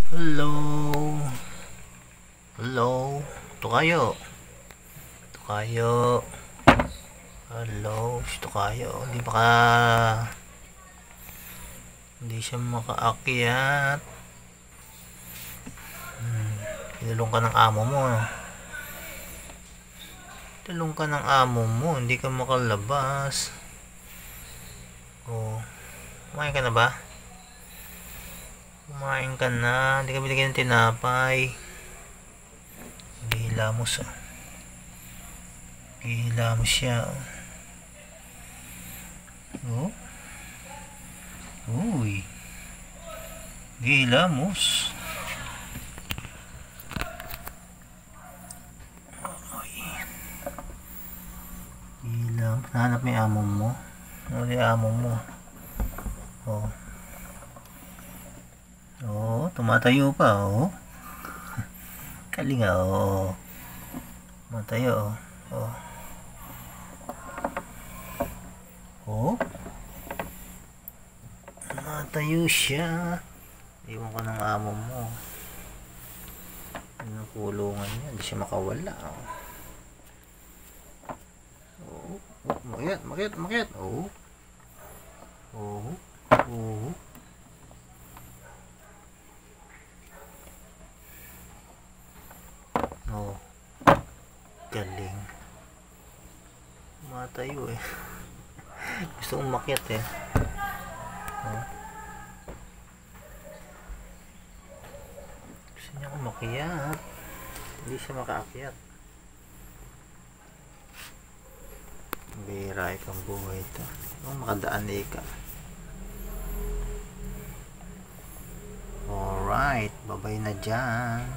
Hello. Hello. Tukayo. Tukayo. Hello. Si Tukayo. Hindi siya makaakyat. Tinulong ka ng amo mo. Tinulong ka ng amo mo. Hindi ka makalabas. Oh. Kumain ka na ba? Kumain ka na. Hindi ka binigyan ng tinapay. Gihilamos ah. Gihilamos siya. Oh. Uy. Gihilamos. Gihilamos. Nahanap mo yung amo mo. Ano yung amo mo? Oh. Oh, tumatayo pa, oh. Kalinga, oh. Tumatayo, oh. Oh. Tumatayo siya. Iwan ko ng amo mo. Ano kulungan niya? Hindi siya makawala, oh. Oh. Oh, makiat. Oh. Oh. Oh. Oh. Galing. Matayo eh. Gusto kong makiat eh. Oh. Gusto niya kong makiat. Hindi siya makaakyat. Bira ikang buhay ito. Makadaan na ika. Alright. Babay na dyan.